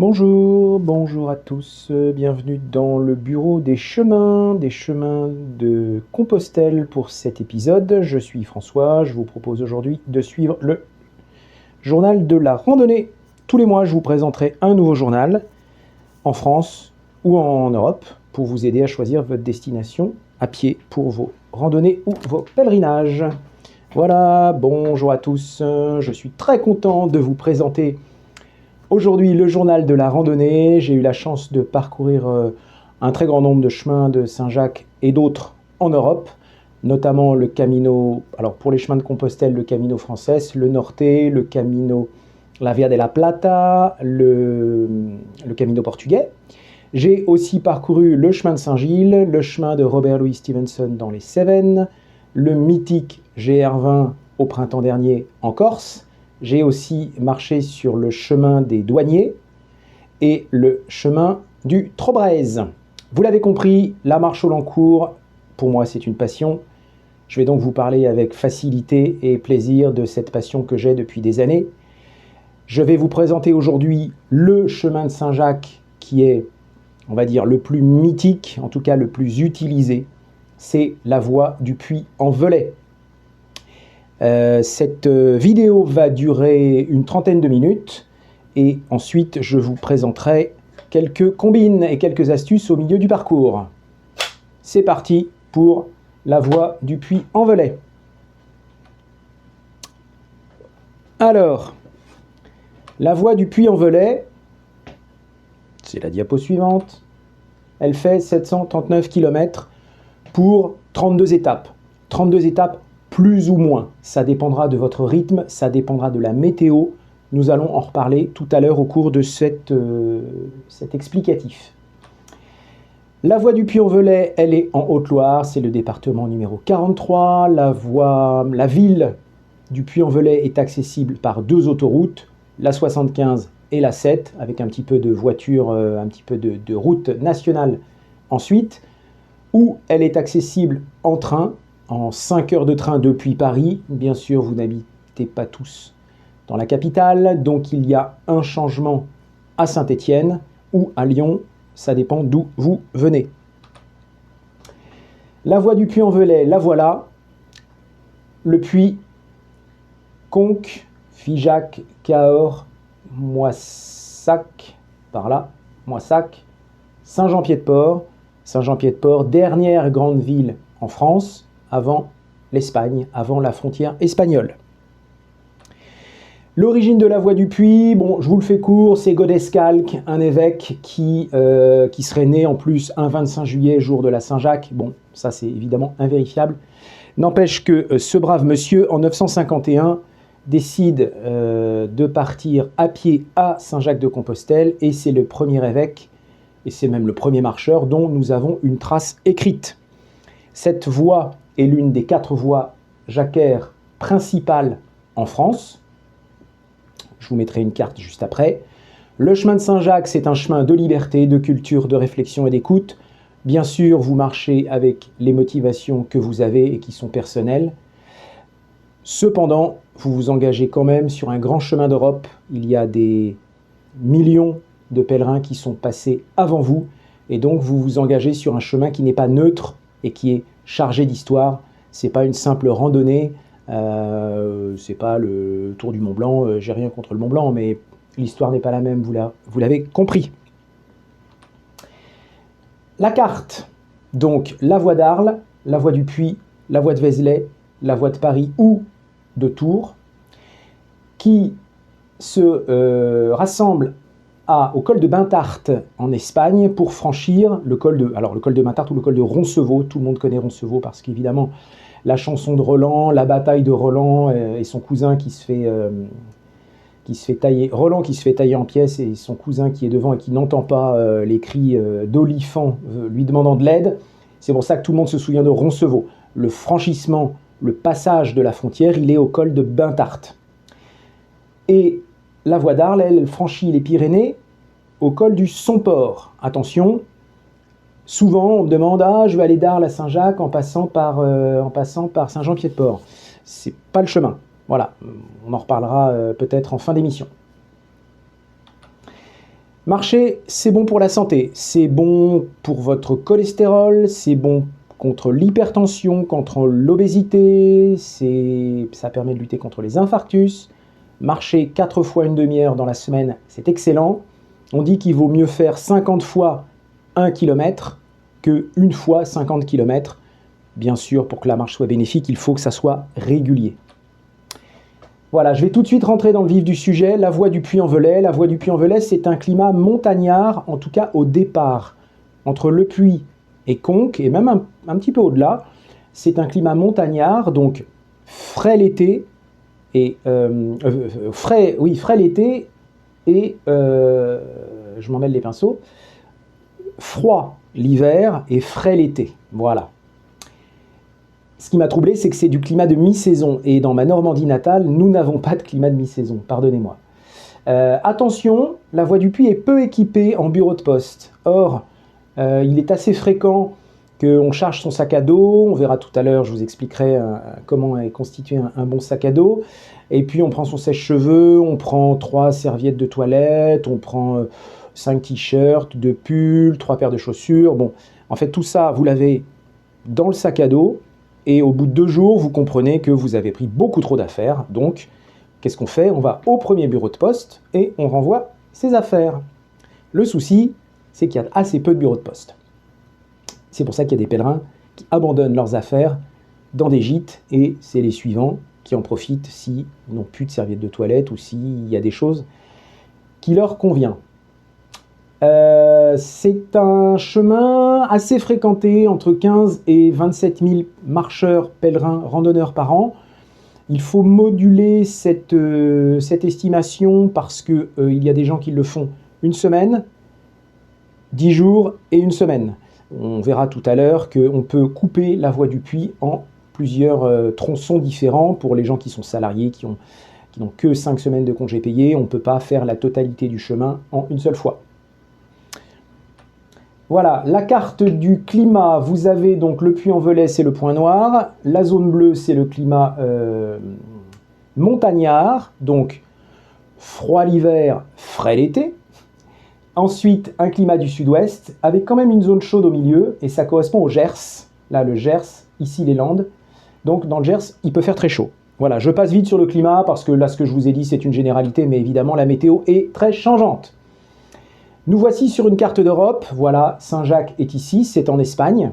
Bonjour, bonjour à tous, bienvenue dans le bureau des chemins de Compostelle pour cet épisode. Je suis François, je vous propose aujourd'hui de suivre le journal de la randonnée. Tous les mois, je vous présenterai un nouveau journal en France ou en Europe pour vous aider à choisir votre destination à pied pour vos randonnées ou vos pèlerinages. Voilà, bonjour à tous, je suis très content de vous présenter aujourd'hui, le journal de la randonnée. J'ai eu la chance de parcourir un très grand nombre de chemins de Saint-Jacques et d'autres en Europe, notamment le Camino, alors pour les chemins de Compostelle, le Camino Frances, le Norte, le Camino, la Via de la Plata, le Camino portugais. J'ai aussi parcouru le chemin de Saint-Gilles, le chemin de Robert Louis Stevenson dans les Cévennes, le mythique GR20 au printemps dernier en Corse. J'ai aussi marché sur le chemin des douaniers et le chemin du Trobrez. Vous l'avez compris, la marche au long cours, pour moi c'est une passion. Je vais donc vous parler avec facilité et plaisir de cette passion que j'ai depuis des années. Je vais vous présenter aujourd'hui le chemin de Saint-Jacques qui est, on va dire, le plus mythique, en tout cas le plus utilisé. C'est la voie du Puy-en-Velay. Cette vidéo va durer une trentaine de minutes et ensuite je vous présenterai quelques combines et quelques astuces au milieu du parcours. C'est parti pour la voie du Puy-en-Velay. Alors, la voie du Puy-en-Velay, c'est la diapo suivante, elle fait 739 km pour 32 étapes. 32 étapes plus ou moins, ça dépendra de votre rythme, ça dépendra de la météo. Nous allons en reparler tout à l'heure au cours de cet explicatif. La voie du Puy-en-Velay, elle est en Haute-Loire, c'est le département numéro 43. La ville du Puy-en-Velay est accessible par deux autoroutes, la 75 et la 7, avec un petit peu de voiture, un petit peu de route nationale ensuite, ou elle est accessible en train, en 5 heures de train depuis Paris. Bien sûr, vous n'habitez pas tous dans la capitale, donc il y a un changement à Saint-Étienne ou à Lyon, ça dépend d'où vous venez. La voie du Puy-en-Velay, la voilà. Le Puy, Conques, Figeac, Cahors, Moissac, par là, Moissac, Saint-Jean-Pied-de-Port. Saint-Jean-Pied-de-Port, dernière grande ville en France, avant l'Espagne, avant la frontière espagnole. L'origine de la voie du Puy, bon, je vous le fais court, c'est Godescalc, un évêque qui serait né en plus un 25 juillet, jour de la Saint-Jacques. Bon, ça c'est évidemment invérifiable. N'empêche que ce brave monsieur, en 951, décide de partir à pied à Saint-Jacques-de-Compostelle, et c'est le premier évêque, et c'est même le premier marcheur dont nous avons une trace écrite. Cette voie est l'une des 4 voies jacquaires principales en France. Je vous mettrai une carte juste après. Le chemin de Saint-Jacques, c'est un chemin de liberté, de culture, de réflexion et d'écoute. Bien sûr, vous marchez avec les motivations que vous avez et qui sont personnelles. Cependant, vous vous engagez quand même sur un grand chemin d'Europe. Il y a des millions de pèlerins qui sont passés avant vous. Et donc, vous vous engagez sur un chemin qui n'est pas neutre et qui est chargé d'histoire. Ce n'est pas une simple randonnée. C'est pas le Tour du Mont Blanc, j'ai rien contre le Mont Blanc, mais l'histoire n'est pas la même, vous l'avez compris. La carte, donc la voie d'Arles, la voie du Puy, la voie de Vézelay, la voie de Paris ou de Tours, qui se rassemble au col de Bintart en Espagne pour franchir le col de Bintart ou le col de Roncevaux. Tout le monde connaît Roncevaux parce qu'évidemment, la chanson de Roland, la bataille de Roland et son cousin qui se fait tailler, Roland qui se fait tailler en pièces et son cousin qui est devant et qui n'entend pas les cris d'Olifant lui demandant de l'aide. C'est pour ça que tout le monde se souvient de Roncevaux. Le franchissement, le passage de la frontière, il est au col de Bintart. Et la voie d'Arles, elle franchit les Pyrénées au col du Somport. Attention, souvent on me demande « Ah, je vais aller d'Arles à Saint-Jacques en passant par Saint-Jean-Pied-de-Port ». C'est pas le chemin. Voilà, on en reparlera peut-être en fin d'émission. Marcher, c'est bon pour la santé, c'est bon pour votre cholestérol, c'est bon contre l'hypertension, contre l'obésité, ça permet de lutter contre les infarctus. Marcher 4 fois une demi-heure dans la semaine, c'est excellent. On dit qu'il vaut mieux faire 50 fois 1 km que une fois 50 km. Bien sûr, pour que la marche soit bénéfique, il faut que ça soit régulier. Voilà, je vais tout de suite rentrer dans le vif du sujet. La voie du Puy-en-Velay. La voie du Puy-en-Velay, c'est un climat montagnard, en tout cas au départ. Entre Le Puy et Conques, et même un petit peu au-delà, c'est un climat montagnard, donc frais l'été, et frais l'été, et je m'en mêle les pinceaux, froid l'hiver et frais l'été. Voilà. Ce qui m'a troublé, c'est que c'est du climat de mi-saison. Et dans ma Normandie natale, nous n'avons pas de climat de mi-saison. Pardonnez-moi. Attention, la voie du Puy est peu équipée en bureau de poste. Or, il est assez fréquent qu'on charge son sac à dos. On verra tout à l'heure, je vous expliquerai comment est constitué un bon sac à dos. Et puis, on prend son sèche-cheveux, on prend 3 serviettes de toilette, on prend 5 t-shirts, 2 pulls, 3 paires de chaussures. Bon, en fait, tout ça, vous l'avez dans le sac à dos. Et au bout de 2 jours, vous comprenez que vous avez pris beaucoup trop d'affaires. Donc, qu'est-ce qu'on fait? On va au premier bureau de poste et on renvoie ses affaires. Le souci, c'est qu'il y a assez peu de bureaux de poste. C'est pour ça qu'il y a des pèlerins qui abandonnent leurs affaires dans des gîtes et c'est les suivants qui en profitent s'ils n'ont plus de serviettes de toilette ou s'il y a des choses qui leur conviennent. C'est un chemin assez fréquenté, entre 15 et 27 000 marcheurs, pèlerins, randonneurs par an. Il faut moduler cette estimation parce qu'il y a des gens qui le font une semaine, 10 jours et une semaine. On verra tout à l'heure qu'on peut couper la voie du Puy en plusieurs tronçons différents pour les gens qui sont salariés, qui n'ont que 5 semaines de congés payés. On ne peut pas faire la totalité du chemin en une seule fois. Voilà, la carte du climat, vous avez donc le Puy-en-Velay, c'est le point noir, la zone bleue, c'est le climat montagnard, donc froid l'hiver, frais l'été. Ensuite, un climat du sud-ouest, avec quand même une zone chaude au milieu, et ça correspond au Gers. Là, le Gers, ici les Landes. Donc dans le Gers, il peut faire très chaud. Voilà, je passe vite sur le climat, parce que là, ce que je vous ai dit, c'est une généralité, mais évidemment, la météo est très changeante. Nous voici sur une carte d'Europe. Voilà, Saint-Jacques est ici, c'est en Espagne.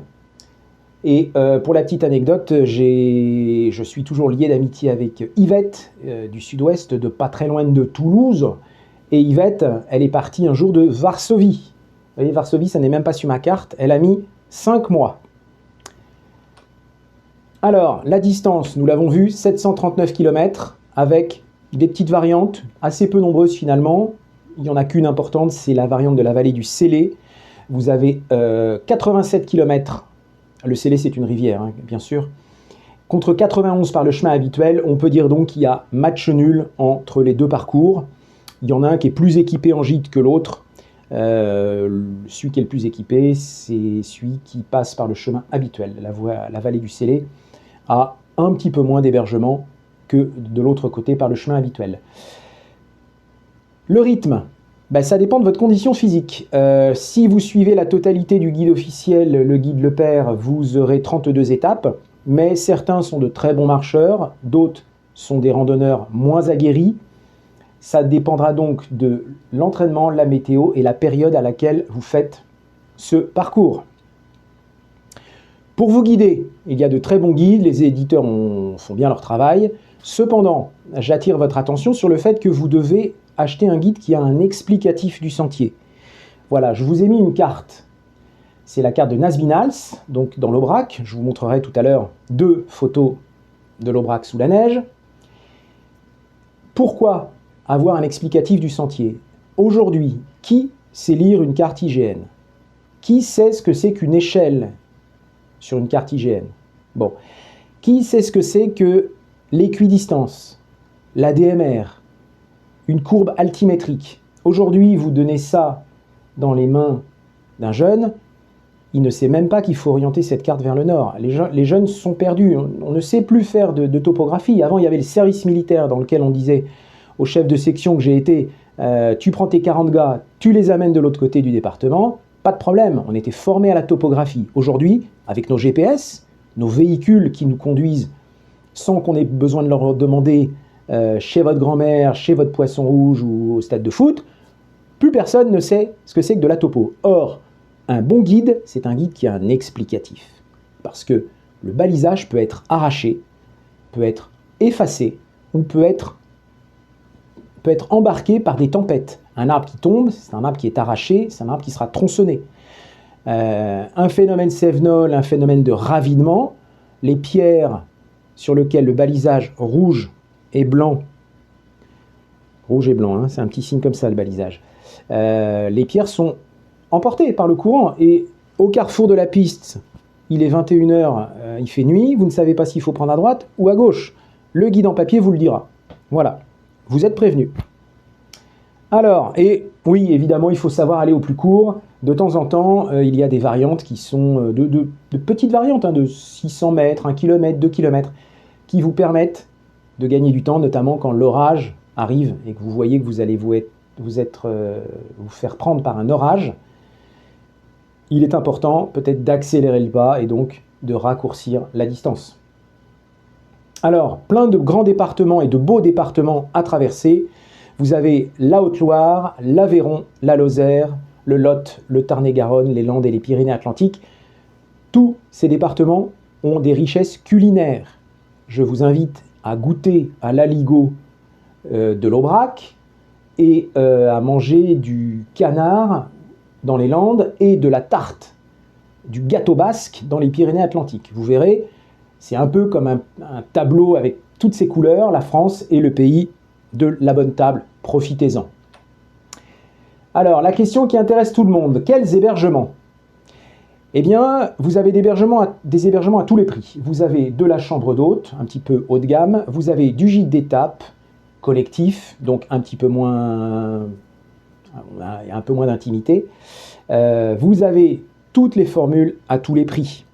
Et pour la petite anecdote, je suis toujours lié d'amitié avec Yvette, du sud-ouest, de pas très loin de Toulouse. Et Yvette, elle est partie un jour de Varsovie. Vous voyez, Varsovie, ça n'est même pas sur ma carte. Elle a mis 5 mois. Alors, la distance, nous l'avons vu, 739 km, avec des petites variantes, assez peu nombreuses finalement. Il n'y en a qu'une importante, c'est la variante de la vallée du Célé. Vous avez 87 km, le Célé c'est une rivière, hein, bien sûr, contre 91 par le chemin habituel. On peut dire donc qu'il y a match nul entre les deux parcours. Il y en a un qui est plus équipé en gîte que l'autre. Celui qui est le plus équipé, c'est celui qui passe par le chemin habituel. La vallée du Célé a un petit peu moins d'hébergement que de l'autre côté par le chemin habituel. Le rythme, ben, ça dépend de votre condition physique. Si vous suivez la totalité du guide officiel, le guide Le Père, vous aurez 32 étapes, mais certains sont de très bons marcheurs, d'autres sont des randonneurs moins aguerris. Ça dépendra donc de l'entraînement, la météo et la période à laquelle vous faites ce parcours. Pour vous guider, il y a de très bons guides, les éditeurs font bien leur travail. Cependant, j'attire votre attention sur le fait que vous devez acheter un guide qui a un explicatif du sentier. Voilà, je vous ai mis une carte. C'est la carte de Nasbinals, donc dans l'Aubrac. Je vous montrerai tout à l'heure 2 photos de l'Aubrac sous la neige. Pourquoi avoir un explicatif du sentier? Aujourd'hui, qui sait lire une carte IGN? Qui sait ce que c'est qu'une échelle sur une carte IGN? Bon, qui sait ce que c'est que l'équidistance, la DMR, une courbe altimétrique? Aujourd'hui, vous donnez ça dans les mains d'un jeune, il ne sait même pas qu'il faut orienter cette carte vers le nord. Les jeunes sont perdus, on ne sait plus faire de topographie. Avant, il y avait le service militaire dans lequel on disait au chef de section que j'ai été, tu prends tes 40 gars, tu les amènes de l'autre côté du département, pas de problème, on était formés à la topographie. Aujourd'hui, avec nos GPS, nos véhicules qui nous conduisent sans qu'on ait besoin de leur demander chez votre grand-mère, chez votre poisson rouge ou au stade de foot, plus personne ne sait ce que c'est que de la topo. Or, un bon guide, c'est un guide qui a un explicatif. Parce que le balisage peut être arraché, peut être effacé, ou peut être embarqué par des tempêtes. Un arbre qui tombe, c'est un arbre qui est arraché, c'est un arbre qui sera tronçonné. Un phénomène cévenol, un phénomène de ravinement, les pierres sur lesquelles le balisage rouge et blanc, hein, c'est un petit signe comme ça le balisage, les pierres sont emportées par le courant et au carrefour de la piste, il est 21h, il fait nuit, vous ne savez pas s'il faut prendre à droite ou à gauche. Le guide en papier vous le dira. Voilà, vous êtes prévenus. Alors, et oui, évidemment, il faut savoir aller au plus court. De temps en temps, il y a des variantes qui sont de petites variantes, hein, de 600 mètres, 1 km, 2 km, qui vous permettent de gagner du temps, notamment quand l'orage arrive et que vous voyez que vous allez vous faire prendre par un orage. Il est important peut-être d'accélérer le pas et donc de raccourcir la distance. Alors, plein de grands départements et de beaux départements à traverser. Vous avez la Haute-Loire, l'Aveyron, la Lozère, le Lot, le Tarn-et-Garonne, les Landes et les Pyrénées-Atlantiques. Tous ces départements ont des richesses culinaires. Je vous invite à goûter à l'aligot de l'Aubrac et à manger du canard dans les Landes et de la tarte, du gâteau basque dans les Pyrénées-Atlantiques. Vous verrez, c'est un peu comme un tableau avec toutes ces couleurs. La France est le pays de la bonne table. Profitez-en. Alors, la question qui intéresse tout le monde, quels hébergements? Eh bien, vous avez des hébergements à tous les prix. Vous avez de la chambre d'hôte, un petit peu haut de gamme. Vous avez du gîte d'étape, collectif, donc un peu moins d'intimité. Vous avez toutes les formules à tous les prix.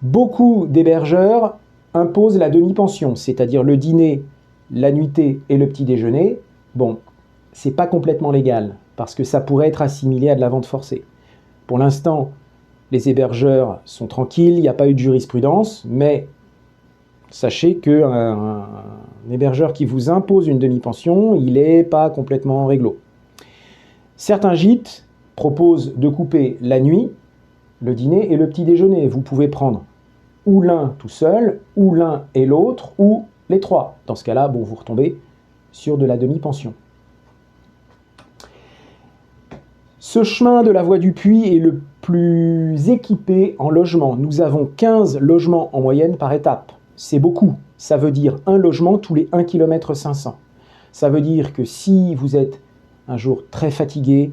Beaucoup d'hébergeurs imposent la demi-pension, c'est-à-dire le dîner, la nuitée et le petit déjeuner. Bon, c'est pas complètement légal, parce que ça pourrait être assimilé à de la vente forcée. Pour l'instant, les hébergeurs sont tranquilles, il n'y a pas eu de jurisprudence, mais sachez qu'un hébergeur qui vous impose une demi-pension, il n'est pas complètement réglo. Certains gîtes proposent de couper la nuit, le dîner et le petit déjeuner. Vous pouvez prendre ou l'un tout seul, ou l'un et l'autre, ou les trois. Dans ce cas-là, bon, vous retombez sur de la demi-pension. Ce chemin de la voie du Puy est le plus équipé en logements. Nous avons 15 logements en moyenne par étape. C'est beaucoup. Ça veut dire un logement tous les 1 km 500. Ça veut dire que si vous êtes un jour très fatigué,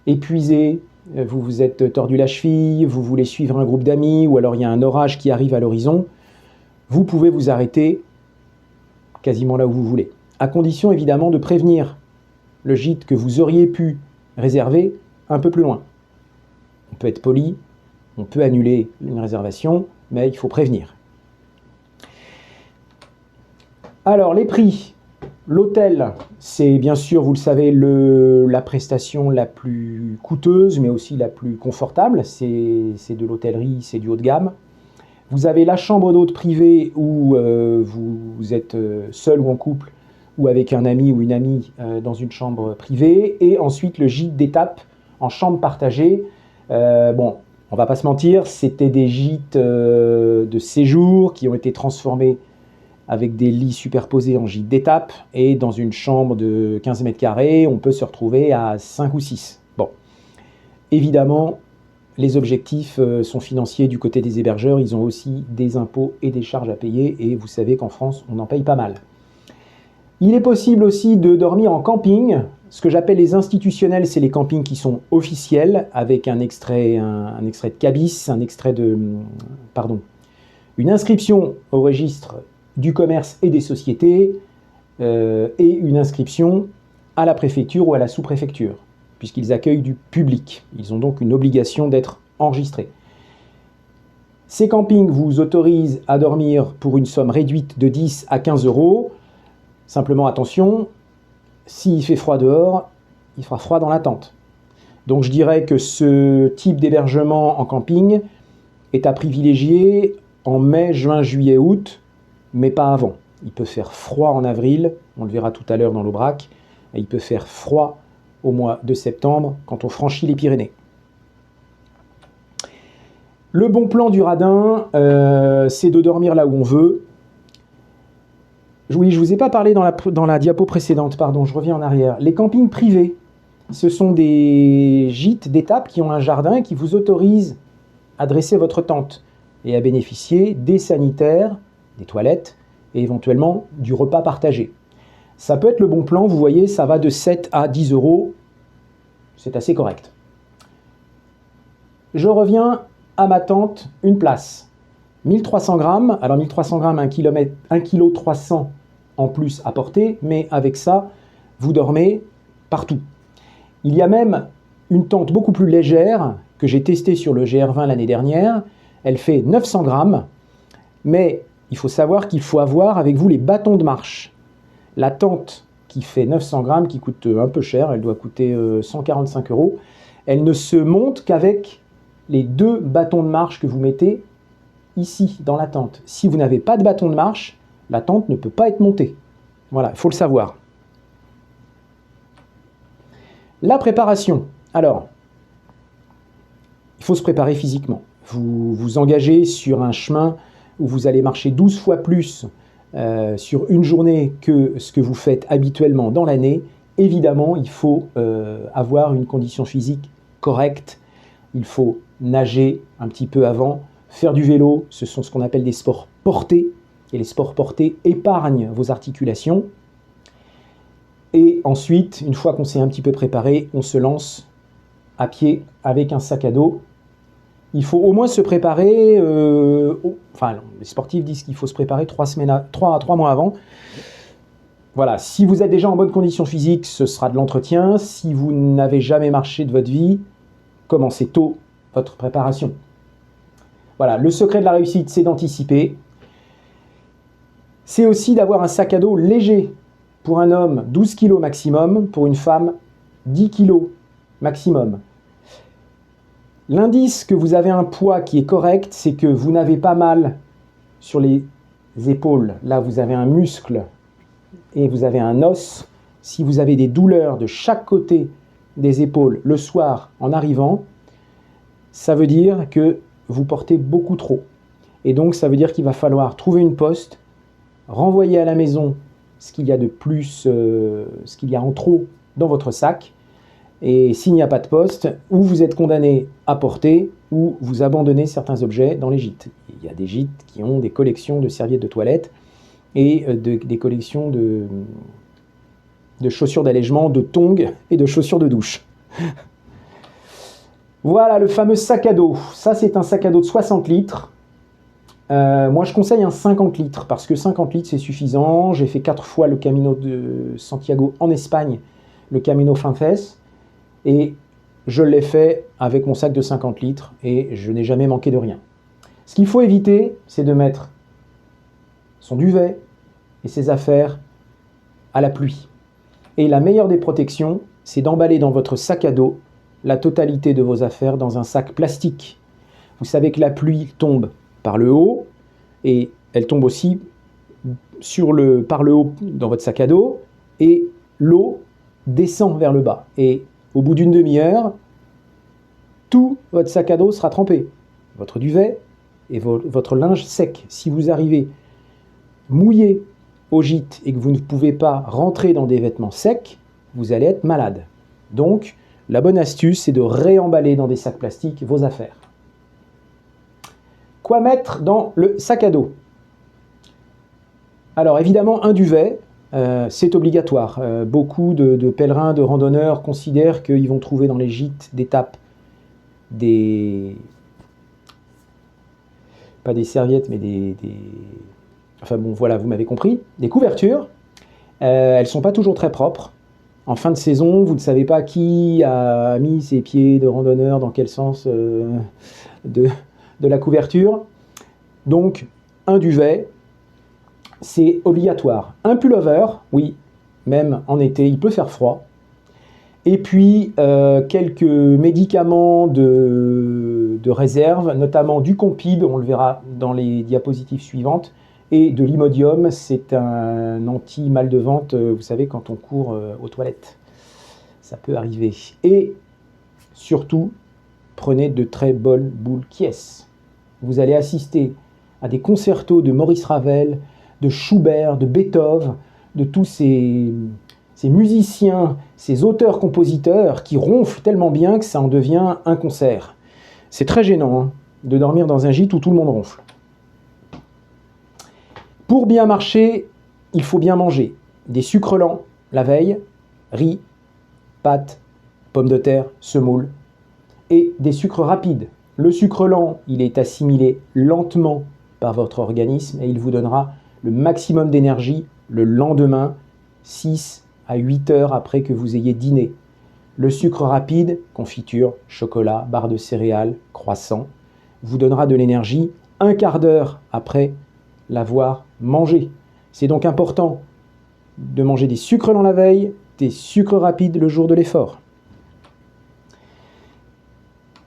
épuisé, vous vous êtes tordu la cheville, vous voulez suivre un groupe d'amis, ou alors il y a un orage qui arrive à l'horizon, vous pouvez vous arrêter quasiment là où vous voulez. À condition évidemment de prévenir le gîte que vous auriez pu réserver un peu plus loin. On peut être poli, on peut annuler une réservation, mais il faut prévenir. Alors les prix. L'hôtel, c'est bien sûr, vous le savez, la prestation la plus coûteuse, mais aussi la plus confortable. C'est de l'hôtellerie, c'est du haut de gamme. Vous avez la chambre d'hôte privée où vous êtes seul ou en couple, ou avec un ami ou une amie dans une chambre privée. Et ensuite, le gîte d'étape en chambre partagée. Bon, on va pas se mentir, c'était des gîtes de séjour qui ont été transformés avec des lits superposés en gîte d'étape, et dans une chambre de 15 mètres carrés, on peut se retrouver à 5 ou 6. Bon, évidemment, les objectifs sont financiers du côté des hébergeurs, ils ont aussi des impôts et des charges à payer, et vous savez qu'en France, on en paye pas mal. Il est possible aussi de dormir en camping. Ce que j'appelle les institutionnels, c'est les campings qui sont officiels, avec un extrait de cabis, une inscription au registre du commerce et des sociétés, et une inscription à la préfecture ou à la sous-préfecture, puisqu'ils accueillent du public. Ils ont donc une obligation d'être enregistrés. Ces campings vous autorisent à dormir pour une somme réduite de 10 à 15 euros. Simplement attention, s'il fait froid dehors, il fera froid dans la tente. Donc je dirais que ce type d'hébergement en camping est à privilégier en mai, juin, juillet, août, mais pas avant. Il peut faire froid en avril, on le verra tout à l'heure dans l'Aubrac, et il peut faire froid au mois de septembre quand on franchit les Pyrénées. Le bon plan du radin, c'est de dormir là où on veut. Oui, je ne vous ai pas parlé dans la diapo précédente, pardon, je reviens en arrière. Les campings privés, ce sont des gîtes d'étape qui ont un jardin et qui vous autorisent à dresser votre tente et à bénéficier des sanitaires, des toilettes et éventuellement du repas partagé. Ça peut être le bon plan, vous voyez, ça va de 7 à 10 euros, c'est assez correct. Je reviens à ma tente, une place. 1300 grammes, alors 1300 grammes, 1 kg 300 en plus à porter, mais avec ça, vous dormez partout. Il y a même une tente beaucoup plus légère que j'ai testée sur le GR20 l'année dernière. Elle fait 900 grammes, mais il faut savoir qu'il faut avoir avec vous les bâtons de marche. La tente qui fait 900 grammes, qui coûte un peu cher, elle doit coûter 145 euros, elle ne se monte qu'avec les 2 bâtons de marche que vous mettez ici dans la tente. Si vous n'avez pas de bâton de marche, la tente ne peut pas être montée. Voilà, il faut le savoir. La préparation. Alors, il faut se préparer physiquement. Vous vous engagez sur un chemin où vous allez marcher 12 fois plus sur une journée que ce que vous faites habituellement dans l'année. Évidemment, il faut avoir une condition physique correcte. Il faut nager un petit peu avant, faire du vélo, ce sont ce qu'on appelle des sports portés. Et les sports portés épargnent vos articulations. Et ensuite, une fois qu'on s'est un petit peu préparé, on se lance à pied avec un sac à dos. Il faut au moins se préparer, les sportifs disent qu'il faut se préparer 3 mois avant. Voilà, si vous êtes déjà en bonne condition physique, ce sera de l'entretien. Si vous n'avez jamais marché de votre vie, commencez tôt votre préparation. Voilà, le secret de la réussite, c'est d'anticiper. C'est aussi d'avoir un sac à dos léger. Pour un homme, 12 kg maximum. Pour une femme, 10 kg maximum. L'indice que vous avez un poids qui est correct, c'est que vous n'avez pas mal sur les épaules. Là, vous avez un muscle et vous avez un os. Si vous avez des douleurs de chaque côté des épaules le soir en arrivant, ça veut dire que vous portez beaucoup trop. Et donc, ça veut dire qu'il va falloir trouver une poste, renvoyer à la maison ce qu'il y a de plus, ce qu'il y a en trop dans votre sac. Et s'il n'y a pas de poste, ou vous êtes condamné à porter, ou vous abandonnez certains objets dans les gîtes. Il y a des gîtes qui ont des collections de serviettes de toilette et des collections de chaussures d'allègement, de tongs et de chaussures de douche. Voilà le fameux sac à dos. Ça, c'est un sac à dos de 60 litres. Moi, je conseille un 50 litres parce que 50 litres, c'est suffisant. J'ai fait 4 fois le Camino de Santiago en Espagne, le Camino Finfes, et je l'ai fait avec mon sac de 50 litres et je n'ai jamais manqué de rien. Ce qu'il faut éviter, c'est de mettre son duvet et ses affaires à la pluie. Et la meilleure des protections, c'est d'emballer dans votre sac à dos la totalité de vos affaires dans un sac plastique. Vous savez que la pluie tombe par le haut et elle tombe aussi par le haut dans votre sac à dos et l'eau descend vers le bas. Et au bout d'une demi-heure, tout votre sac à dos sera trempé. Votre duvet et votre linge sec. Si vous arrivez mouillé au gîte et que vous ne pouvez pas rentrer dans des vêtements secs, vous allez être malade. Donc, la bonne astuce, c'est de réemballer dans des sacs plastiques vos affaires. Quoi mettre dans le sac à dos? Alors, évidemment, un duvet, c'est obligatoire. Beaucoup de pèlerins, de randonneurs considèrent qu'ils vont trouver dans les gîtes d'étape pas des serviettes, mais enfin bon, voilà, vous m'avez compris, des couvertures. Elles ne sont pas toujours très propres. En fin de saison, vous ne savez pas qui a mis ses pieds de randonneur, dans quel sens de la couverture. Donc, un duvet, c'est obligatoire. Un pullover, oui, même en été, il peut faire froid. Et puis, quelques médicaments de réserve, notamment du Compibe, on le verra dans les diapositives suivantes, et de l'Imodium, c'est un anti-mal de ventre, vous savez, quand on court aux toilettes. Ça peut arriver. Et surtout, prenez de très bonnes boules Kies. Vous allez assister à des concertos de Maurice Ravel, de Schubert, de Beethoven, de tous ces musiciens, ces auteurs-compositeurs qui ronflent tellement bien que ça en devient un concert. C'est très gênant hein, de dormir dans un gîte où tout le monde ronfle. Pour bien marcher, il faut bien manger. Des sucres lents la veille, riz, pâtes, pommes de terre, semoule, et des sucres rapides. Le sucre lent, il est assimilé lentement par votre organisme et il vous donnera le maximum d'énergie le lendemain, 6 à 8 heures après que vous ayez dîné. Le sucre rapide, confiture, chocolat, barre de céréales, croissant, vous donnera de l'énergie un quart d'heure après l'avoir mangé. C'est donc important de manger des sucres lents la veille, des sucres rapides le jour de l'effort.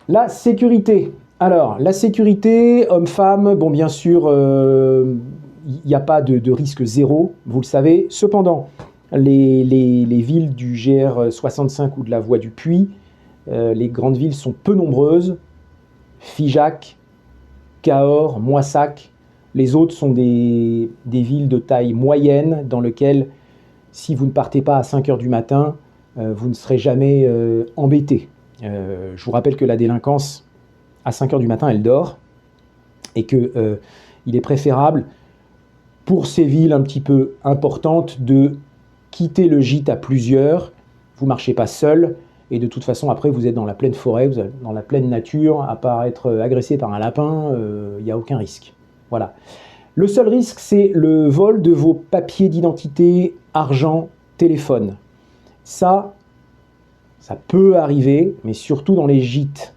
La sécurité. Alors, la sécurité, homme-femme, bon, bien sûr, il n'y a pas de risque zéro, vous le savez. Cependant, les villes du GR65 ou de la voie du Puy, les grandes villes sont peu nombreuses. Figeac, Cahors, Moissac. Les autres sont des villes de taille moyenne dans lesquelles, si vous ne partez pas à 5 heures du matin, vous ne serez jamais embêté. Je vous rappelle que la délinquance, à 5 heures du matin, elle dort et qu'il est préférable, pour ces villes un petit peu importantes, de quitter le gîte à plusieurs. Vous ne marchez pas seul et de toute façon, après, vous êtes dans la pleine forêt, vous êtes dans la pleine nature. À part être agressé par un lapin, il n'y a aucun risque. Voilà. Le seul risque, c'est le vol de vos papiers d'identité, argent, téléphone. Ça peut arriver, mais surtout dans les gîtes.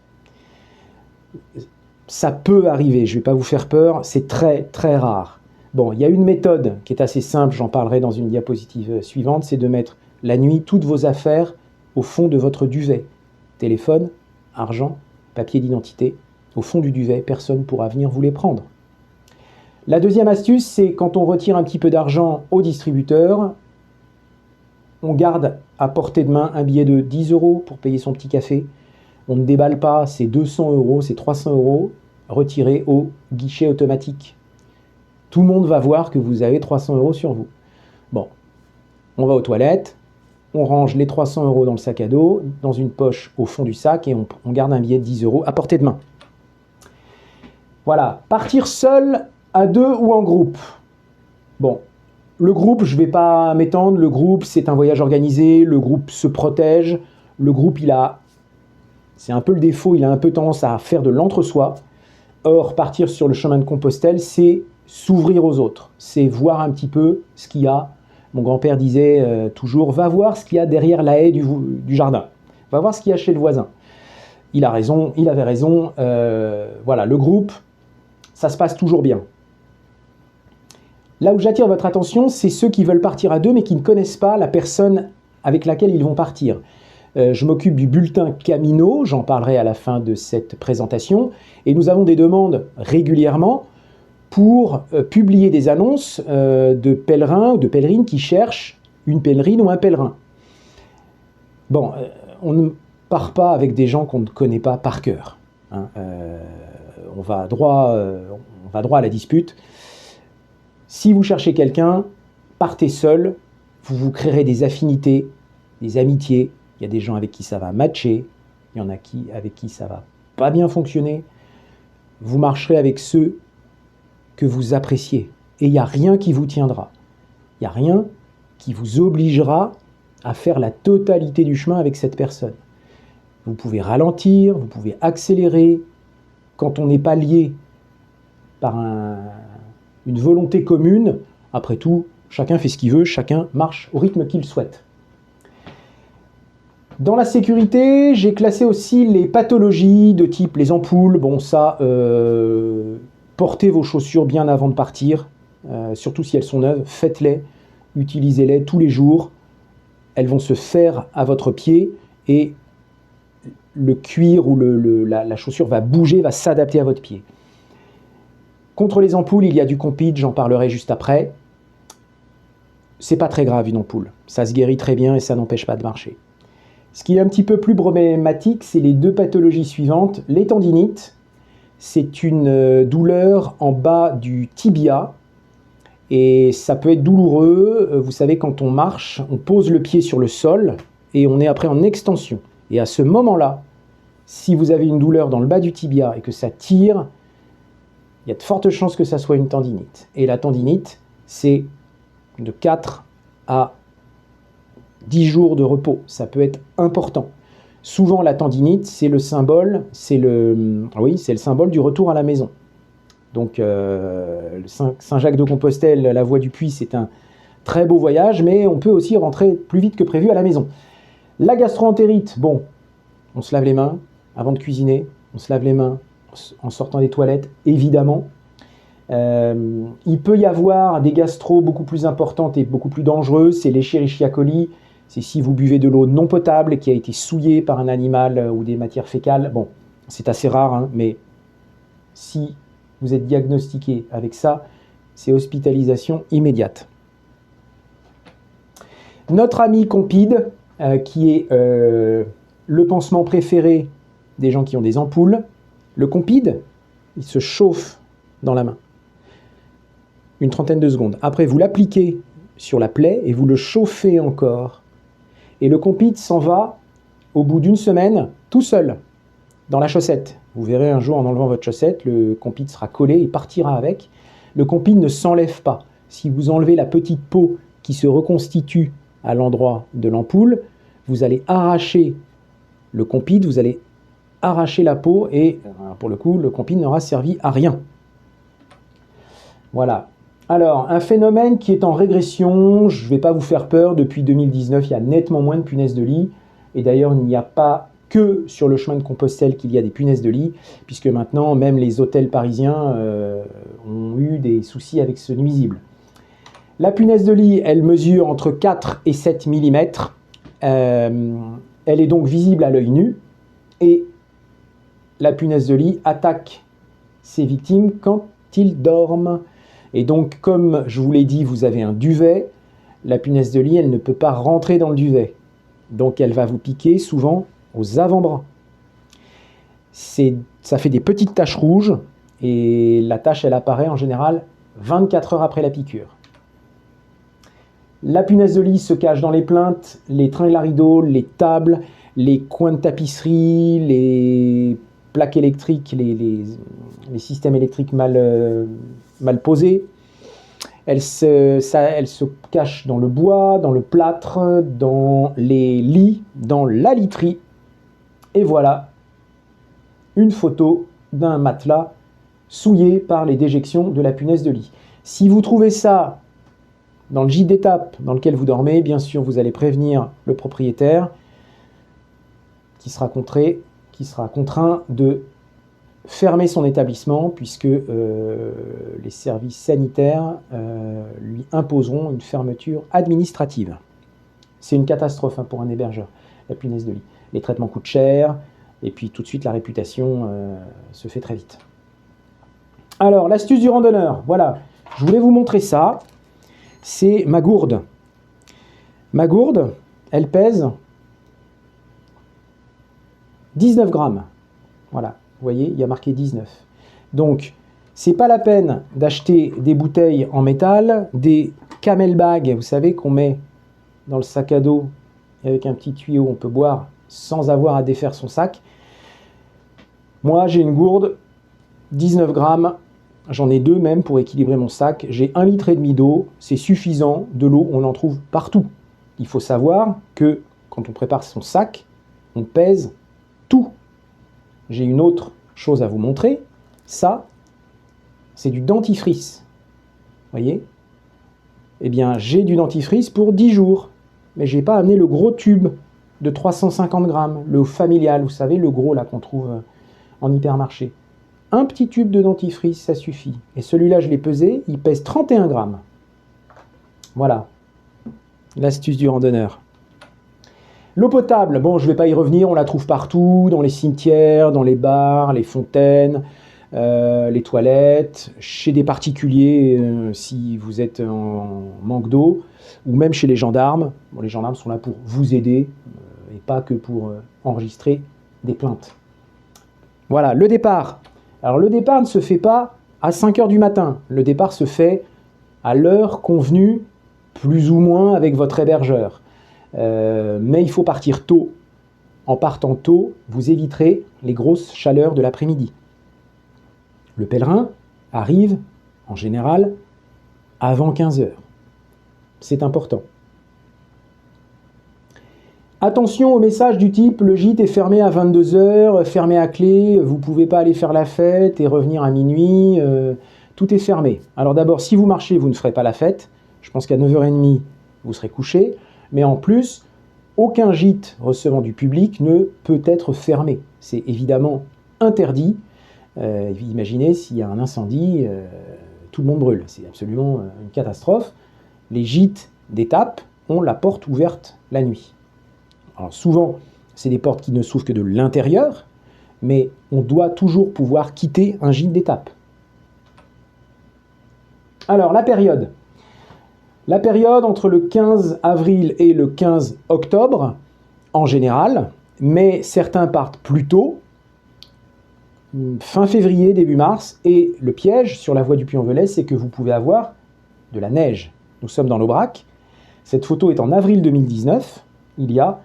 Ça peut arriver, je ne vais pas vous faire peur, c'est très très rare. Bon, il y a une méthode qui est assez simple, j'en parlerai dans une diapositive suivante, c'est de mettre la nuit toutes vos affaires au fond de votre duvet. Téléphone, argent, papier d'identité, au fond du duvet, personne ne pourra venir vous les prendre. La deuxième astuce, c'est quand on retire un petit peu d'argent au distributeur, on garde à portée de main un billet de 10 € pour payer son petit café. On ne déballe pas, c'est 200 €, c'est 300 € retirés au guichet automatique. Tout le monde va voir que vous avez 300 € sur vous. Bon, on va aux toilettes, on range les 300 € dans le sac à dos, dans une poche au fond du sac et on garde un billet de 10 € à portée de main. Voilà, partir seul, à deux ou en groupe. Bon, le groupe, je ne vais pas m'étendre, le groupe c'est un voyage organisé, le groupe se protège, le groupe c'est un peu le défaut, il a un peu tendance à faire de l'entre-soi. Or, partir sur le chemin de Compostelle, c'est s'ouvrir aux autres, c'est voir un petit peu ce qu'il y a. Mon grand-père disait toujours, va voir ce qu'il y a derrière la haie du jardin, va voir ce qu'il y a chez le voisin. Il a raison, il avait raison, voilà, le groupe, ça se passe toujours bien. Là où j'attire votre attention, c'est ceux qui veulent partir à deux mais qui ne connaissent pas la personne avec laquelle ils vont partir. Je m'occupe du bulletin Camino, j'en parlerai à la fin de cette présentation, et nous avons des demandes régulièrement pour publier des annonces de pèlerins ou de pèlerines qui cherchent une pèlerine ou un pèlerin. Bon, on ne part pas avec des gens qu'on ne connaît pas par cœur. Hein. On va droit à la dispute. Si vous cherchez quelqu'un, partez seul, vous vous créerez des affinités, des amitiés. Il y a des gens avec qui ça va matcher, il y en a avec qui ça va pas bien fonctionner. Vous marcherez avec ceux que vous appréciez et il n'y a rien qui vous tiendra. Il n'y a rien qui vous obligera à faire la totalité du chemin avec cette personne. Vous pouvez ralentir, vous pouvez accélérer. Quand on n'est pas lié par une volonté commune, après tout, chacun fait ce qu'il veut, chacun marche au rythme qu'il souhaite. Dans la sécurité, j'ai classé aussi les pathologies de type les ampoules. Bon, ça, portez vos chaussures bien avant de partir, surtout si elles sont neuves, faites-les, utilisez-les tous les jours. elles vont se faire à votre pied et le cuir ou la chaussure va bouger, va s'adapter à votre pied. Contre les ampoules, il y a du Compeed, j'en parlerai juste après. C'est pas très grave une ampoule, ça se guérit très bien et ça n'empêche pas de marcher. Ce qui est un petit peu plus problématique, c'est les deux pathologies suivantes. Les tendinites, c'est une douleur en bas du tibia et ça peut être douloureux. Vous savez, quand on marche, on pose le pied sur le sol et on est après en extension. Et à ce moment-là, si vous avez une douleur dans le bas du tibia et que ça tire, il y a de fortes chances que ça soit une tendinite. Et la tendinite, c'est de 4 à 10 jours de repos. Ça peut être important. Souvent, la tendinite, c'est le symbole, c'est le symbole du retour à la maison. Donc, Saint-Jacques-de-Compostelle, la Voie du Puy, c'est un très beau voyage, mais on peut aussi rentrer plus vite que prévu à la maison. La gastro-entérite, bon, on se lave les mains avant de cuisiner, on se lave les mains en sortant des toilettes, évidemment. Il peut y avoir des gastro beaucoup plus importantes et beaucoup plus dangereuses, c'est l'Escherichia coli, c'est si vous buvez de l'eau non potable qui a été souillée par un animal ou des matières fécales. Bon, c'est assez rare, hein, mais si vous êtes diagnostiqué avec ça, c'est hospitalisation immédiate. Notre ami Compeed, qui est le pansement préféré des gens qui ont des ampoules, le Compeed, il se chauffe dans la main. Une trentaine de secondes. Après, vous l'appliquez sur la plaie et vous le chauffez encore. Et le Compeed s'en va au bout d'une semaine tout seul dans la chaussette. Vous verrez un jour en enlevant votre chaussette, le Compeed sera collé et partira avec. Le Compeed ne s'enlève pas. Si vous enlevez la petite peau qui se reconstitue à l'endroit de l'ampoule, vous allez arracher le Compeed, vous allez arracher la peau et pour le coup, le Compeed n'aura servi à rien. Voilà. Alors, un phénomène qui est en régression, je ne vais pas vous faire peur, depuis 2019, il y a nettement moins de punaises de lit. Et d'ailleurs, il n'y a pas que sur le chemin de Compostelle qu'il y a des punaises de lit, puisque maintenant, même les hôtels parisiens ont eu des soucis avec ce nuisible. La punaise de lit, elle mesure entre 4 et 7 mm. Elle est donc visible à l'œil nu. Et la punaise de lit attaque ses victimes quand ils dorment. Et donc, comme je vous l'ai dit, vous avez un duvet. La punaise de lit, elle ne peut pas rentrer dans le duvet. Donc, elle va vous piquer souvent aux avant-bras. Ça fait des petites taches rouges. Et la tache, elle apparaît en général 24 heures après la piqûre. La punaise de lit se cache dans les plinthes, les tringles à rideaux, les tables, les coins de tapisserie, les plaques électriques, les systèmes électriques mal posés. Elle se cache dans le bois, dans le plâtre, dans les lits, dans la literie. Et voilà une photo d'un matelas souillé par les déjections de la punaise de lit. Si vous trouvez ça dans le gîte d'étape dans lequel vous dormez, bien sûr, vous allez prévenir le propriétaire qui sera contraint de fermer son établissement puisque les services sanitaires lui imposeront une fermeture administrative. C'est une catastrophe pour un hébergeur, la punaise de lit. Les traitements coûtent cher et puis tout de suite la réputation se fait très vite. Alors, l'astuce du randonneur, voilà, je voulais vous montrer ça. C'est ma gourde. Ma gourde, elle pèse 19 grammes. Voilà, vous voyez, il y a marqué 19. Donc, c'est pas la peine d'acheter des bouteilles en métal, des camel bags, vous savez, qu'on met dans le sac à dos avec un petit tuyau, on peut boire sans avoir à défaire son sac. Moi, j'ai une gourde, 19 grammes. J'en ai deux même pour équilibrer mon sac. J'ai 1,5 litre d'eau, c'est suffisant. De l'eau, on en trouve partout. Il faut savoir que quand on prépare son sac, on pèse tout. J'ai une autre chose à vous montrer. Ça, c'est du dentifrice. Vous voyez? Eh bien, j'ai du dentifrice pour 10 jours. Mais je n'ai pas amené le gros tube de 350 grammes, le familial, vous savez, le gros là qu'on trouve en hypermarché. Un petit tube de dentifrice, ça suffit. Et celui-là, je l'ai pesé, il pèse 31 grammes. Voilà, l'astuce du randonneur. L'eau potable, bon, je ne vais pas y revenir, on la trouve partout, dans les cimetières, dans les bars, les fontaines, les toilettes, chez des particuliers si vous êtes en manque d'eau, ou même chez les gendarmes. Bon, les gendarmes sont là pour vous aider et pas que pour enregistrer des plaintes. Voilà, le départ. Alors le départ ne se fait pas à 5 heures du matin. Le départ se fait à l'heure convenue, plus ou moins avec votre hébergeur. Mais il faut partir tôt. En partant tôt, vous éviterez les grosses chaleurs de l'après-midi. Le pèlerin arrive, en général, avant 15 heures. C'est important. Attention aux messages du type « le gîte est fermé à 22 heures, fermé à clé, vous ne pouvez pas aller faire la fête et revenir à minuit, tout est fermé ». Alors d'abord, si vous marchez, vous ne ferez pas la fête. Je pense qu'à 9h30, vous serez couché. Mais en plus, aucun gîte recevant du public ne peut être fermé. C'est évidemment interdit. Imaginez s'il y a un incendie, tout le monde brûle. C'est absolument une catastrophe. Les gîtes d'étape ont la porte ouverte la nuit. Alors souvent, c'est des portes qui ne s'ouvrent que de l'intérieur, mais on doit toujours pouvoir quitter un gîte d'étape. Alors, la période. La période entre le 15 avril et le 15 octobre, en général, mais certains partent plus tôt, fin février, début mars, et le piège sur la voie du Puy-en-Velay, c'est que vous pouvez avoir de la neige. Nous sommes dans l'Aubrac. Cette photo est en avril 2019. Il y a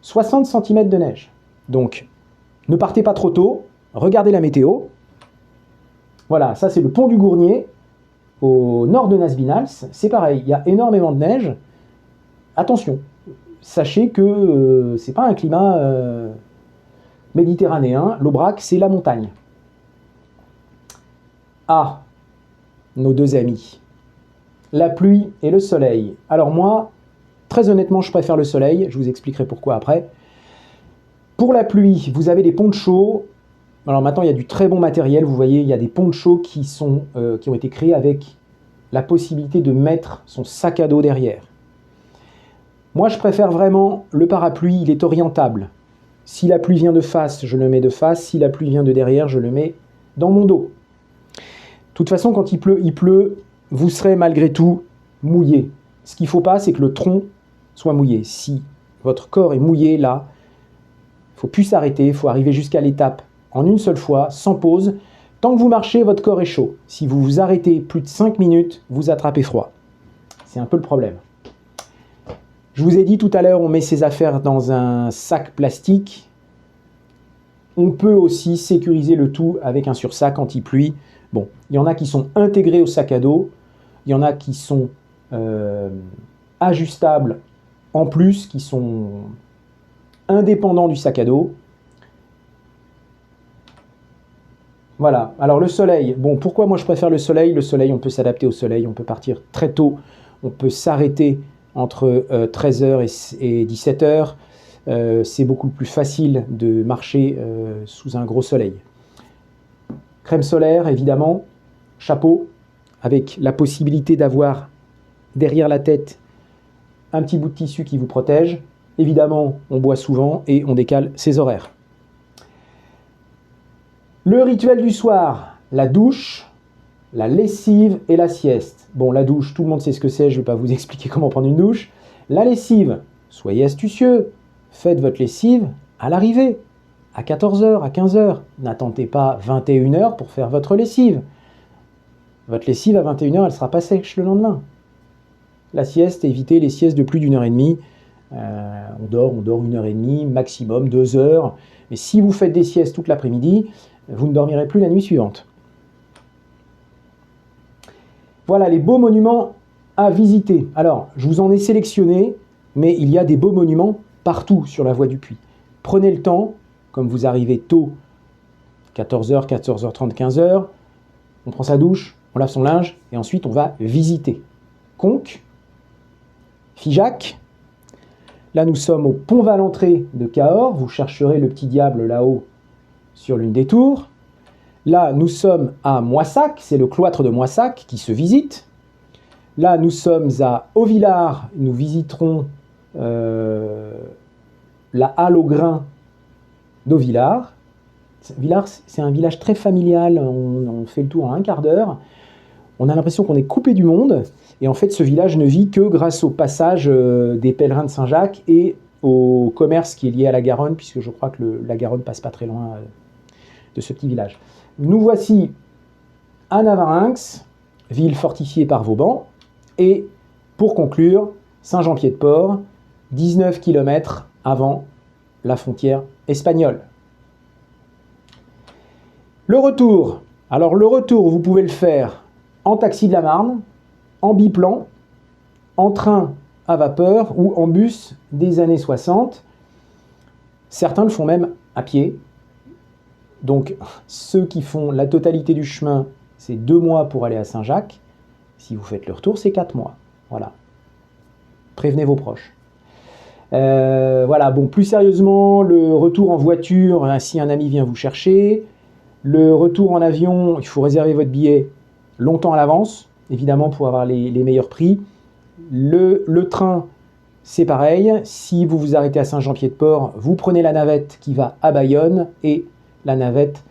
60 cm de neige. Donc, ne partez pas trop tôt, regardez la météo. Voilà, ça c'est le pont du Gournier, au nord de Nasbinals. C'est pareil, il y a énormément de neige. Attention, sachez que c'est pas un climat méditerranéen. L'Aubrac, c'est la montagne. Ah, nos deux amis. La pluie et le soleil. Alors moi, très honnêtement, je préfère le soleil. Je vous expliquerai pourquoi après. Pour la pluie, vous avez des ponchos. Alors maintenant, il y a du très bon matériel. Vous voyez, il y a des ponchos qui ont été créés avec la possibilité de mettre son sac à dos derrière. Moi, je préfère vraiment le parapluie. Il est orientable. Si la pluie vient de face, je le mets de face. Si la pluie vient de derrière, je le mets dans mon dos. De toute façon, quand il pleut, vous serez malgré tout mouillé. Ce qu'il ne faut pas, c'est que le tronc soit mouillé. Si votre corps est mouillé là, il ne faut plus s'arrêter, il faut arriver jusqu'à l'étape en une seule fois, sans pause. Tant que vous marchez, votre corps est chaud. Si vous vous arrêtez plus de 5 minutes, vous attrapez froid. C'est un peu le problème. Je vous ai dit tout à l'heure, on met ses affaires dans un sac plastique. On peut aussi sécuriser le tout avec un sursac anti-pluie. Bon, il y en a qui sont intégrés au sac à dos. Il y en a qui sont ajustables en plus, qui sont indépendants du sac à dos. Voilà, alors le soleil. Bon, pourquoi moi je préfère le soleil? Le soleil, on peut s'adapter au soleil, on peut partir très tôt, on peut s'arrêter entre 13h et 17h. C'est beaucoup plus facile de marcher sous un gros soleil. Crème solaire, évidemment, chapeau, avec la possibilité d'avoir derrière la tête un petit bout de tissu qui vous protège. Évidemment, on boit souvent et on décale ses horaires. Le rituel du soir, la douche, la lessive et la sieste. Bon, la douche, tout le monde sait ce que c'est, je ne vais pas vous expliquer comment prendre une douche. La lessive, soyez astucieux, faites votre lessive à l'arrivée, à 14h, à 15h. N'attendez pas 21h pour faire votre lessive. Votre lessive à 21h, elle ne sera pas sèche le lendemain. La sieste, évitez les siestes de plus d'1h30. On dort 1h30, maximum 2 heures. Mais si vous faites des siestes toute l'après-midi, vous ne dormirez plus la nuit suivante. Voilà les beaux monuments à visiter. Alors, je vous en ai sélectionné, mais il y a des beaux monuments partout sur la voie du Puy. Prenez le temps, comme vous arrivez tôt, 14h, 14h30, 15h, on prend sa douche, on lave son linge, et ensuite on va visiter. Conques, Figeac. Là, nous sommes au pont Valentré de Cahors. Vous chercherez le petit diable là-haut sur l'une des tours. Là, nous sommes à Moissac. C'est le cloître de Moissac qui se visite. Là, nous sommes à Auvillard. Nous visiterons la halle au grain d'Auvillars. Villars, c'est un village très familial, on fait le tour en un quart d'heure. On a l'impression qu'on est coupé du monde. Et en fait, ce village ne vit que grâce au passage des pèlerins de Saint-Jacques et au commerce qui est lié à la Garonne, puisque je crois que la Garonne passe pas très loin de ce petit village. Nous voici à Navarinx, ville fortifiée par Vauban. Et pour conclure, Saint-Jean-Pied-de-Port, 19 km avant la frontière espagnole. Le retour. Alors le retour, vous pouvez le faire en taxi de la Marne, en biplan, en train à vapeur ou en bus des années 60. Certains le font même à pied. Donc ceux qui font la totalité du chemin, c'est 2 mois pour aller à Saint-Jacques. Si vous faites le retour, c'est 4 mois. Voilà. Prévenez vos proches. Voilà, bon, plus sérieusement, le retour en voiture, si un ami vient vous chercher. Le retour en avion, il faut réserver votre billet longtemps à l'avance, évidemment pour avoir les meilleurs prix. Le train, c'est pareil. Si vous vous arrêtez à Saint-Jean-Pied-de-Port, vous prenez la navette qui va à Bayonne et la navette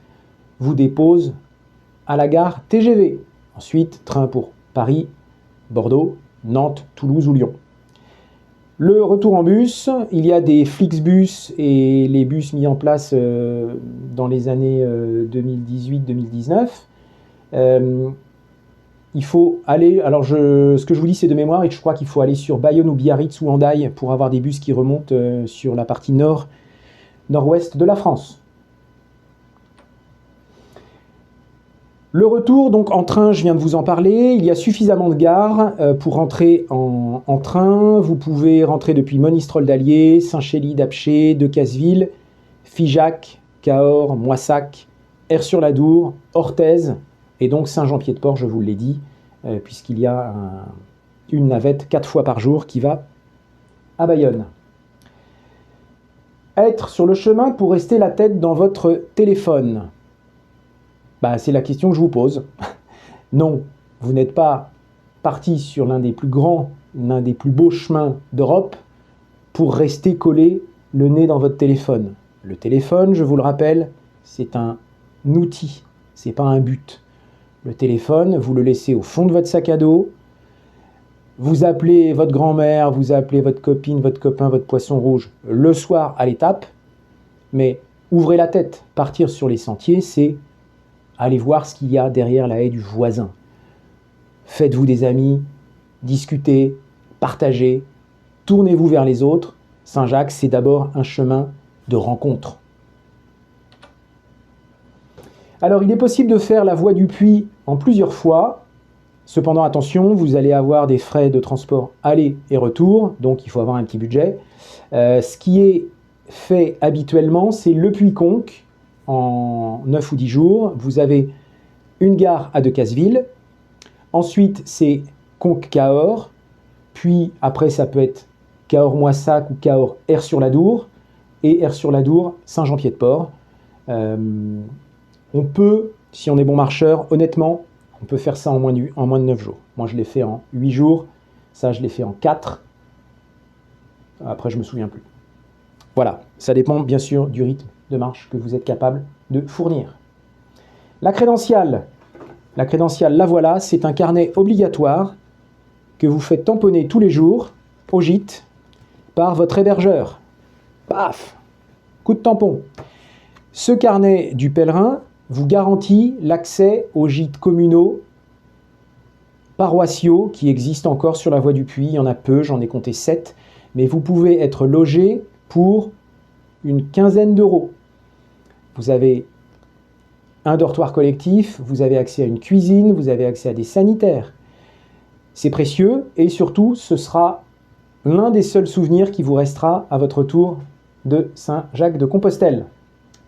vous dépose à la gare TGV. Ensuite, train pour Paris, Bordeaux, Nantes, Toulouse ou Lyon. Le retour en bus, il y a des Flixbus et les bus mis en place dans les années 2018-2019. Il faut aller, alors ce que je vous dis c'est de mémoire et je crois qu'il faut aller sur Bayonne ou Biarritz ou Hendaye pour avoir des bus qui remontent sur la partie nord-ouest de la France. Le retour, donc en train, je viens de vous en parler, il y a suffisamment de gares pour rentrer en train. Vous pouvez rentrer depuis Monistrol d'Allier, Saint-Chély d'Apcher, Decazeville, Figeac, Cahors, Moissac, Aire-sur-la-Dour, Orthez et donc Saint-Jean-Pied-de-Port, je vous l'ai dit, puisqu'il y a une navette 4 fois par jour qui va à Bayonne. Être sur le chemin pour rester la tête dans votre téléphone. C'est la question que je vous pose. Non, vous n'êtes pas parti sur l'un des plus grands, l'un des plus beaux chemins d'Europe pour rester collé le nez dans votre téléphone. Le téléphone, je vous le rappelle, c'est un outil, c'est pas un but. Le téléphone, vous le laissez au fond de votre sac à dos. Vous appelez votre grand-mère, vous appelez votre copine, votre copain, votre poisson rouge le soir à l'étape. Mais ouvrez la tête, partir sur les sentiers, c'est allez voir ce qu'il y a derrière la haie du voisin. Faites-vous des amis, discutez, partagez, tournez-vous vers les autres. Saint-Jacques, c'est d'abord un chemin de rencontre. Alors, il est possible de faire la voie du Puy en plusieurs fois. Cependant, attention, vous allez avoir des frais de transport aller et retour, donc il faut avoir un petit budget. Ce qui est fait habituellement, c'est le Puy-Conques, en 9 ou 10 jours. Vous avez une gare à Decazeville. Ensuite, c'est Conques-Cahors. Puis, après, ça peut être Cahors-Moissac ou Cahors-Aire-sur-la-Dour. Et Aire-sur-la-Dour, Saint-Jean-Pied-de-Port. On peut, si on est bon marcheur, honnêtement, on peut faire ça en moins de 9 jours. Moi, je l'ai fait en 8 jours. Ça, je l'ai fait en 4. Après, je ne me souviens plus. Voilà, ça dépend bien sûr du rythme de marche que vous êtes capable de fournir. La crédentiale, la voilà, c'est un carnet obligatoire que vous faites tamponner tous les jours au gîte par votre hébergeur. Paf! Coup de tampon. Ce carnet du pèlerin vous garantit l'accès aux gîtes communaux paroissiaux qui existent encore sur la voie du Puy. Il y en a peu, j'en ai compté 7, mais vous pouvez être logé pour une quinzaine d'euros. Vous avez un dortoir collectif, vous avez accès à une cuisine, vous avez accès à des sanitaires. C'est précieux et surtout, ce sera l'un des seuls souvenirs qui vous restera à votre tour de Saint-Jacques-de-Compostelle.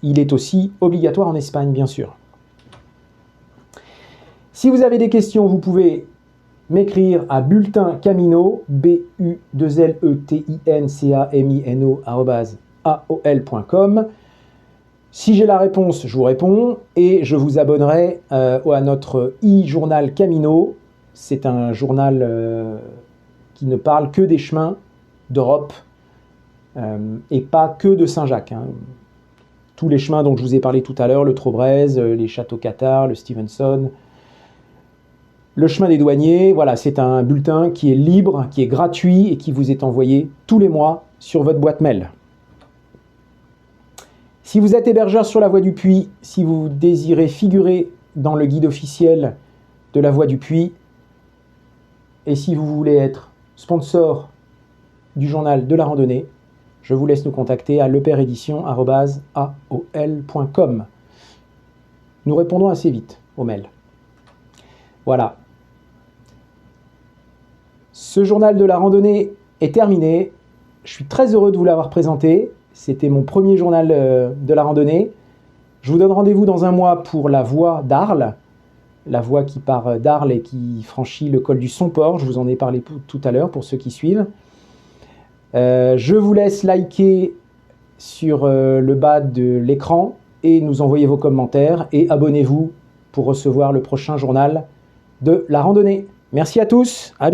Il est aussi obligatoire en Espagne, bien sûr. Si vous avez des questions, vous pouvez m'écrire à bulletin camino, bulletinCamino@aol.com. Si j'ai la réponse, je vous réponds et je vous abonnerai à notre e-journal Camino. C'est un journal qui ne parle que des chemins d'Europe, et pas que de Saint-Jacques, hein. Tous les chemins dont je vous ai parlé tout à l'heure, le Trobrez, les Châteaux Cathars, le Stevenson, le chemin des douaniers, voilà, c'est un bulletin qui est libre, qui est gratuit et qui vous est envoyé tous les mois sur votre boîte mail. Si vous êtes hébergeur sur la Voie du Puy, si vous désirez figurer dans le guide officiel de la Voie du Puy, et si vous voulez être sponsor du journal de la randonnée, je vous laisse nous contacter à leperedition@aol.com. Nous répondons assez vite aux mails. Voilà. Ce journal de la randonnée est terminé. Je suis très heureux de vous l'avoir présenté. C'était mon premier journal de la randonnée. Je vous donne rendez-vous dans un mois pour la voie d'Arles, la voie qui part d'Arles et qui franchit le col du Somport. Je vous en ai parlé tout à l'heure pour ceux qui suivent. Je vous laisse liker sur le bas de l'écran et nous envoyer vos commentaires et abonnez-vous pour recevoir le prochain journal de la randonnée. Merci à tous, à bientôt.